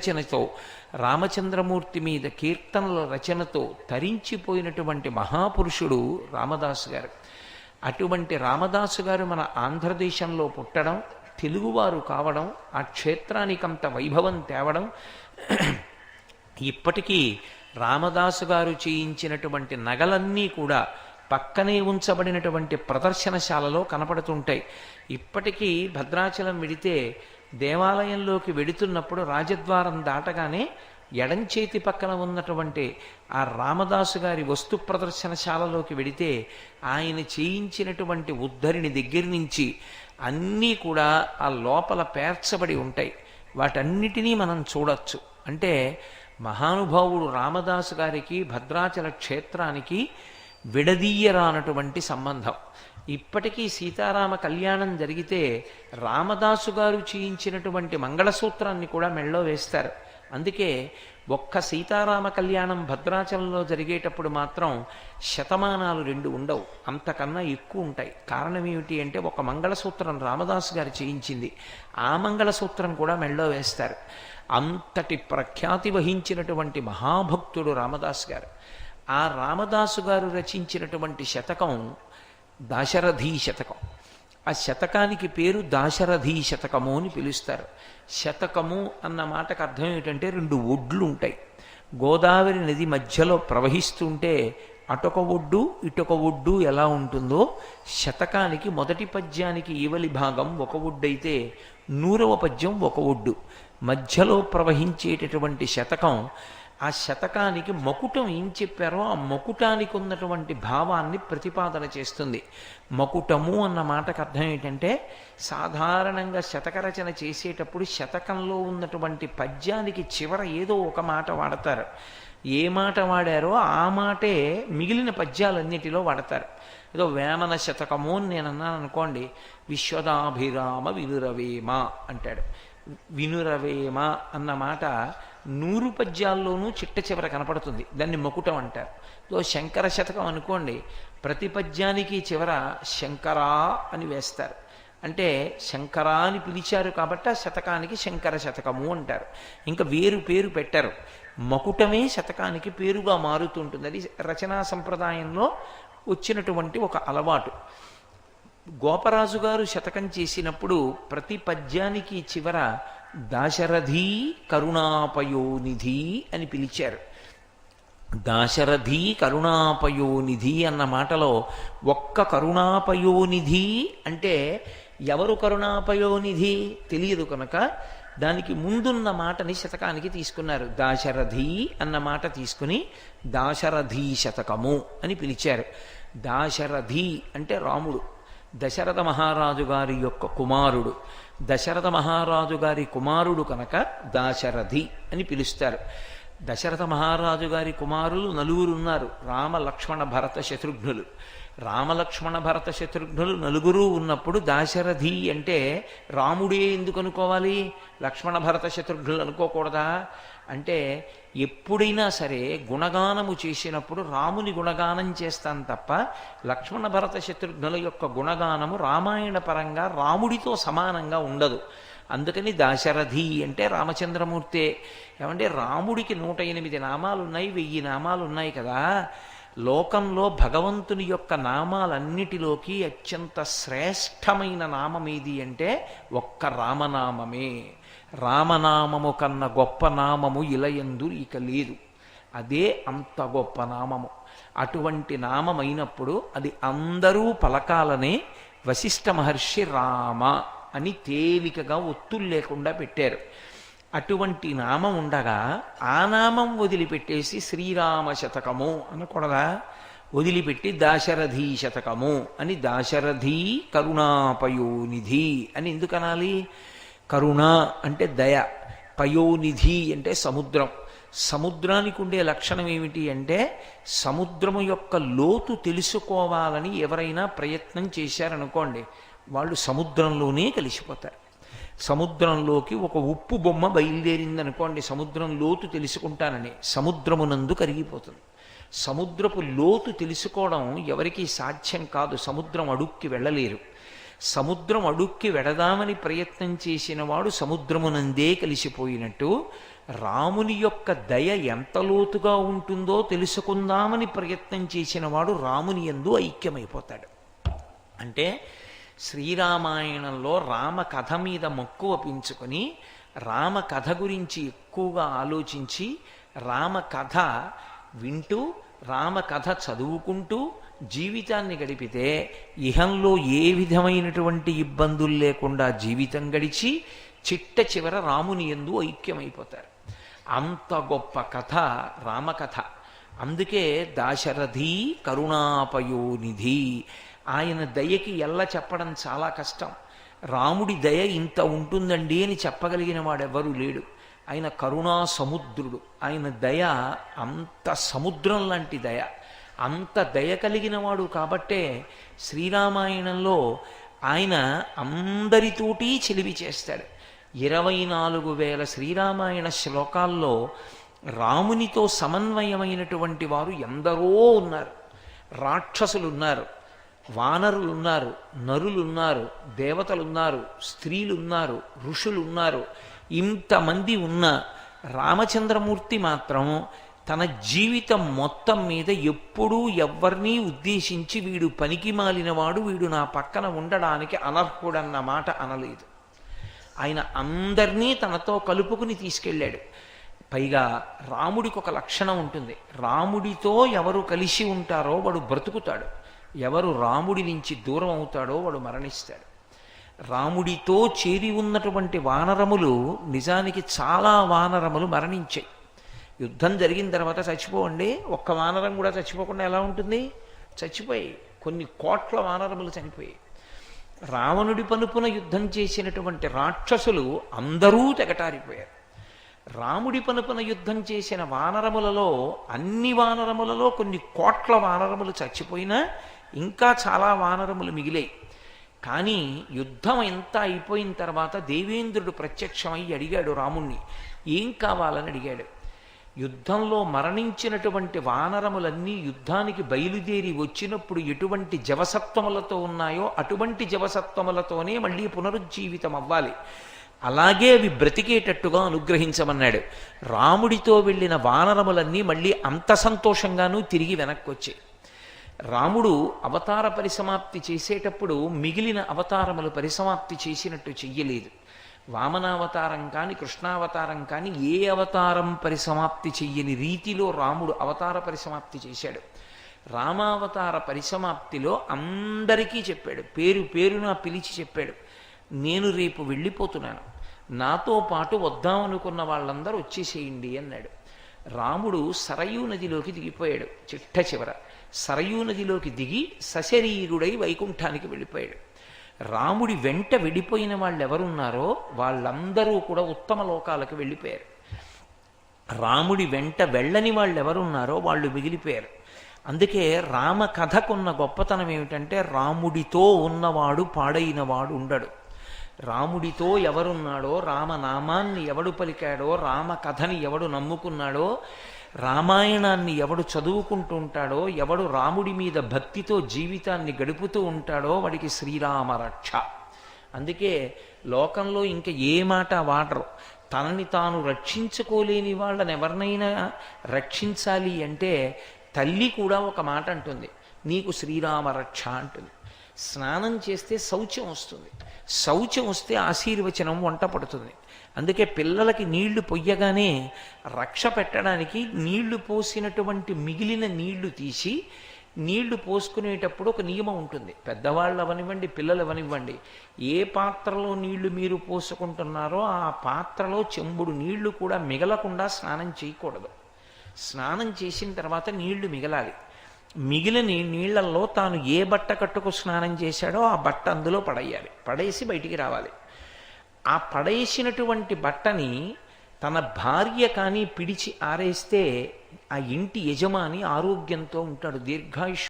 రచనతో రామచంద్రమూర్తి మీద కీర్తనల రచనతో తరించిపోయినటువంటి మహాపురుషుడు రామదాసు గారు. అటువంటి రామదాసు గారు మన ఆంధ్రదేశంలో పుట్టడం, తెలుగువారు కావడం, ఆ క్షేత్రానికంత వైభవం తేవడం, ఇప్పటికీ రామదాసు గారు చేయించినటువంటి నగలన్నీ కూడా పక్కనే ఉంచబడినటువంటి ప్రదర్శనశాలలో కనపడుతుంటాయి. ఇప్పటికీ భద్రాచలం వెడితే దేవాలయంలోకి వెడుతున్నప్పుడు రాజద్వారం దాటగానే ఎడంచేతి పక్కన ఉన్నటువంటి ఆ రామదాసు గారి వస్తు ప్రదర్శనశాలలోకి వెడితే ఆయన చేయించినటువంటి ఉద్ధరిని దగ్గర నుంచి అన్నీ కూడా ఆ లోపల పేర్చబడి ఉంటాయి. వాటన్నిటినీ మనం చూడొచ్చు. అంటే మహానుభావుడు రామదాసు గారికి భద్రాచల క్షేత్రానికి విడదీయరానటువంటి సంబంధం. ఇప్పటికీ సీతారామ కళ్యాణం జరిగితే రామదాసు గారు చేయించినటువంటి మంగళసూత్రాన్ని కూడా మెళ్ళో వేస్తారు. అందుకే ఒక్క సీతారామ కళ్యాణం భద్రాచలంలో జరిగేటప్పుడు మాత్రం శతమానాలు 2 ఉండవు, అంతకన్నా ఎక్కువ ఉంటాయి. కారణం ఏమిటి అంటే ఒక మంగళసూత్రం రామదాసు గారు చేయించింది, ఆ మంగళసూత్రం కూడా మెళ్ళో వేస్తారు. అంతటి ప్రఖ్యాతి వహించినటువంటి మహాభక్తుడు రామదాసు గారు. ఆ రామదాసు గారు రచించినటువంటి శతకం దాశరథీ శతకం. ఆ శతకానికి పేరు దాశరథీ శతకము అని పిలుస్తారు. శతకము అన్న మాటకు అర్థం ఏమిటంటే 2 ఒడ్లు ఉంటాయి. గోదావరి నది మధ్యలో ప్రవహిస్తుంటే అటొక ఒడ్డు ఇటొక ఒడ్డు ఎలా ఉంటుందో, శతకానికి మొదటి పద్యానికి ఈవలి భాగం ఒక ఒడ్డు అయితే 100వ పద్యం ఒక ఒడ్డు. మధ్యలో ప్రవహించేటటువంటి శతకం, ఆ శతకానికి మకుటం ఏం చెప్పారో ఆ మకుటానికి ఉన్నటువంటి భావాన్ని ప్రతిపాదన చేస్తుంది. మకుటము అన్న మాటకు అర్థం ఏంటంటే సాధారణంగా శతక రచన చేసేటప్పుడు శతకంలో ఉన్నటువంటి పద్యానికి చివర ఏదో ఒక మాట వాడతారు. ఏ మాట వాడారో ఆ మాటే మిగిలిన పద్యాలన్నిటిలో వాడతారు. ఏదో వేమన శతకము అని నేను అన్నాను అనుకోండి, విశ్వదాభిరామ వినురవేమ అంటాడు. వినురవేమ అన్న మాట 100 పద్యాల్లోనూ చిట్ట చివర కనపడుతుంది. దాన్ని మకుటం అంటారు. శంకర శతకం అనుకోండి, ప్రతి పద్యానికి చివర శంకరా అని వేస్తారు. అంటే శంకరా అని పిలిచారు కాబట్టి ఆ శతకానికి శంకర శతకము అంటారు. ఇంకా వేరు పేరు పెట్టారు. మకుటమే శతకానికి పేరుగా మారుతుంటుంది. అది రచనా సంప్రదాయంలో వచ్చినటువంటి ఒక అలవాటు. గోపరాజు గారు శతకం చేసినప్పుడు ప్రతి పద్యానికి చివర దాశరథీ కరుణాపయోనిధి అని పిలిచారు. దాశరథీ కరుణాపయోనిధి అన్న మాటలో ఒక్క కరుణాపయోనిధి అంటే ఎవరు కరుణాపయోనిధి తెలియదు కనుక దానికి ముందున్న మాటని శతకానికి తీసుకున్నారు. దాశరథి అన్న మాట తీసుకుని దాశరథీ శతకము అని పిలిచారు. దాశరథి అంటే రాముడు, దశరథ మహారాజు గారి యొక్క కుమారుడు. దశరథ మహారాజు గారి కుమారుడు కనుక దాశరథి అని పిలుస్తారు. దశరథ మహారాజు గారి కుమారులు 4 ఉన్నారు, రామ లక్ష్మణ భరత శత్రుఘ్నులు. రామలక్ష్మణ భరత శత్రుఘ్నులు 4 ఉన్నప్పుడు దాశరథి అంటే రాముడే ఎందుకు అనుకోవాలి, లక్ష్మణ భరత శత్రుఘ్నులు అనుకోకూడదా? అంటే ఎప్పుడైనా సరే గుణగానము చేసినప్పుడు రాముని గుణగానం చేస్తాం తప్ప లక్ష్మణ భరత శత్రుఘ్నుల యొక్క గుణగానము రామాయణ పరంగా రాముడితో సమానంగా ఉండదు. అందుకని దాశరథి అంటే రామచంద్రమూర్తే. ఏమంటే రాముడికి 108 నామాలు ఉన్నాయి, 1000 నామాలు ఉన్నాయి కదా. లోకంలో భగవంతుని యొక్క నామాలన్నిటిలోకి అత్యంత శ్రేష్టమైన నామం ఏది అంటే ఒక్క రామనామమే. రామనామము కన్న గొప్ప నామము ఇలయందు ఇక లేదు. అదే అంత గొప్ప నామము. అటువంటి నామమైనప్పుడు అది అందరూ పలకాలనే వశిష్ఠ మహర్షి రామ అని తేలికగా ఒత్తులు లేకుండా పెట్టారు. అటువంటి నామం ఉండగా ఆ నామం వదిలిపెట్టేసి శ్రీరామ శతకము అనకూడదా? వదిలిపెట్టి దాశరథీ శతకము అని దాశరథీ కరుణాపయోనిధి అని ఎందుకు అనాలి? కరుణ అంటే దయ, పయోనిధి అంటే సముద్రం. సముద్రానికి ఉండే లక్షణం ఏమిటి అంటే సముద్రము యొక్క లోతు తెలుసుకోవాలని ఎవరైనా ప్రయత్నం చేశారనుకోండి, వాళ్ళు సముద్రంలోనే కలిసిపోతారు. సముద్రంలోకి ఒక ఉప్పు బొమ్మ బయలుదేరిందనుకోండి, సముద్రం లోతు తెలుసుకుంటానని సముద్రమునందు కరిగిపోతుంది. సముద్రపు లోతు తెలుసుకోవడం ఎవరికీ సాధ్యం కాదు. సముద్రం అడుక్కి వెళ్ళలేరు. సముద్రం అడుక్కి వెడదామని ప్రయత్నం చేసిన వాడు సముద్రమునందే కలిసిపోయినట్టు రాముని యొక్క దయ ఎంత లోతుగా ఉంటుందో తెలుసుకుందామని ప్రయత్నం చేసిన వాడు రాముని యందు ఐక్యమైపోతాడు. అంటే శ్రీరామాయణంలో రామ కథ మీద మక్కువ పెంచుకొని రామ కథ గురించి ఎక్కువగా ఆలోచించి రామ కథ వింటూ రామ కథ చదువుకుంటూ జీవితాన్ని గడిపితే ఇహంలో ఏ విధమైనటువంటి ఇబ్బందులు లేకుండా జీవితం గడిచి చిట్ట చివర రాముని యందు ఐక్యమైపోతారు. అంత గొప్ప కథ రామకథ. అందుకే దాశరథి కరుణాపయోనిధి. ఆయన దయకి ఎల్ల చెప్పడం చాలా కష్టం. రాముడి దయ ఇంత ఉంటుందండి అని చెప్పగలిగిన వాడెవ్వరూ లేడు. ఆయన కరుణా సముద్రుడు. ఆయన దయ అంత సముద్రం లాంటి దయ. అంత దయ కలిగిన వాడు కాబట్టే శ్రీరామాయణంలో ఆయన అందరితోటి చెలివి చేస్తాడు. 24,000 శ్రీరామాయణ శ్లోకాల్లో రామునితో సమన్వయమైనటువంటి వారు ఎందరో ఉన్నారు. రాక్షసులున్నారు, వానరులున్నారు, నరులున్నారు, దేవతలున్నారు, స్త్రీలున్నారు, ఋషులున్నారు. ఇంతమంది ఉన్న రామచంద్రమూర్తి మాత్రం తన జీవితం మొత్తం మీద ఎప్పుడూ ఎవ్వరినీ ఉద్దేశించి వీడు పనికి మాలినవాడు, వీడు నా పక్కన ఉండడానికి అనర్హుడన్న మాట అనలేదు. ఆయన అందరినీ తనతో కలుపుకుని తీసుకెళ్ళాడు. పైగా రాముడికి ఒక లక్షణం ఉంటుంది. రాముడితో ఎవరు కలిసి ఉంటారో వాడు బ్రతుకుతాడు, ఎవరు రాముడి నుంచి దూరం అవుతాడో వాడు మరణిస్తాడు. రాముడితో చేరి ఉన్నటువంటి వానరములు నిజానికి చాలా వానరములు మరణించాయి. యుద్ధం జరిగిన తర్వాత చచ్చిపోండి, ఒక్క వానరం కూడా చచ్చిపోకుండా ఎలా ఉంటుంది? చచ్చిపోయి కొన్ని కోట్ల వానరములు చనిపోయాయి. రావణుడి పనుపున యుద్ధం చేసినటువంటి రాక్షసులు అందరూ తెగటారిపోయారు. రాముడి పనుపున యుద్ధం చేసిన వానరములలో అన్ని వానరములలో కొన్ని కోట్ల వానరములు చచ్చిపోయినా ఇంకా చాలా వానరములు మిగిలాయి. కానీ యుద్ధం ఎంత అయిపోయిన తర్వాత దేవేంద్రుడు ప్రత్యక్షమై అడిగాడు రాముణ్ణి, ఏం కావాలని అడిగాడు. యుద్ధంలో మరణించినటువంటి వానరములన్నీ యుద్ధానికి బయలుదేరి వచ్చినప్పుడు ఎటువంటి జవసత్వములతో ఉన్నాయో అటువంటి జవసత్వములతోనే మళ్ళీ పునరుజ్జీవితం అవ్వాలి, అలాగే అవి బ్రతికేటట్టుగా అనుగ్రహించమన్నాడు. రాముడితో వెళ్ళిన వానరములన్నీ మళ్ళీ అంత సంతోషంగానూ తిరిగి వెనక్కి వచ్చాయి. రాముడు అవతార పరిసమాప్తి చేసేటప్పుడు మిగిలిన అవతారములు పరిసమాప్తి చేసినట్టు చెయ్యలేదు. వామనావతారం కానీ కృష్ణావతారం కానీ ఏ అవతారం పరిసమాప్తి చెయ్యని రీతిలో రాముడు అవతార పరిసమాప్తి చేశాడు. రామావతార పరిసమాప్తిలో అందరికీ చెప్పాడు, పేరు పేరున పిలిచి చెప్పాడు, నేను రేపు వెళ్ళిపోతున్నాను, నాతో పాటు వద్దామనుకున్న వాళ్ళందరూ వచ్చేసేయండి అన్నాడు. రాముడు సరయూ నదిలోకి దిగిపోయాడు. చిట్ట చివర సరయూ నదిలోకి దిగి సశరీరుడై వైకుంఠానికి వెళ్ళిపోయాడు. రాముడి వెంట వెళ్ళిపోయిన వాళ్ళు ఎవరున్నారో వాళ్ళందరూ కూడా ఉత్తమ లోకాలకు వెళ్ళిపోయారు. రాముడి వెంట వెళ్ళని వాళ్ళు ఎవరున్నారో వాళ్ళు మిగిలిపోయారు. అందుకే రామ కథకున్న గొప్పతనం ఏమిటంటే రాముడితో ఉన్నవాడు పాడైనవాడు ఉండడు. రాముడితో ఎవరున్నాడో, రామనామాన్ని ఎవడు పలికాడో, రామ కథని ఎవడు నమ్ముకున్నాడో, రామాయణాన్ని ఎవడు చదువుకుంటూ ఉంటాడో, ఎవడు రాముడి మీద భక్తితో జీవితాన్ని గడుపుతూ ఉంటాడో వాడికి శ్రీరామ రక్ష. అందుకే లోకంలో ఇంకా ఏ మాట వాడరు. తనని తాను రక్షించుకోలేని వాళ్ళని ఎవరినైనా రక్షించాలి అంటే తల్లి కూడా ఒక మాట అంటుంది, నీకు శ్రీరామ రక్ష అంటుంది. స్నానం చేస్తే శౌచం వస్తుంది, శౌచం వస్తే ఆశీర్వచనం వంట పడుతుంది. అందుకే పిల్లలకి నీళ్లు పొయ్యగానే రక్ష పెట్టడానికి నీళ్లు పోసినటువంటి మిగిలిన నీళ్లు తీసి నీళ్లు పోసుకునేటప్పుడు ఒక నియమం ఉంటుంది. పెద్దవాళ్ళు అవనివ్వండి, పిల్లలు అవనివ్వండి, ఏ పాత్రలో నీళ్లు మీరు పోసుకుంటున్నారో ఆ పాత్రలో చెంబుడు నీళ్లు కూడా మిగలకుండా స్నానం చేయకూడదు. స్నానం చేసిన తర్వాత నీళ్లు మిగలాలి. మిగిలిన నీళ్లలో తాను ఏ బట్ట కట్టుకు స్నానం చేశాడో ఆ బట్ట అందులో పడేయాలి, పడేసి బయటికి రావాలి. ఆ పడేసినటువంటి బట్టని తన భార్య కానీ పిడిచి ఆరేస్తే ఆ ఇంటి యజమాని ఆరోగ్యంతో ఉంటాడు, దీర్ఘాయుష్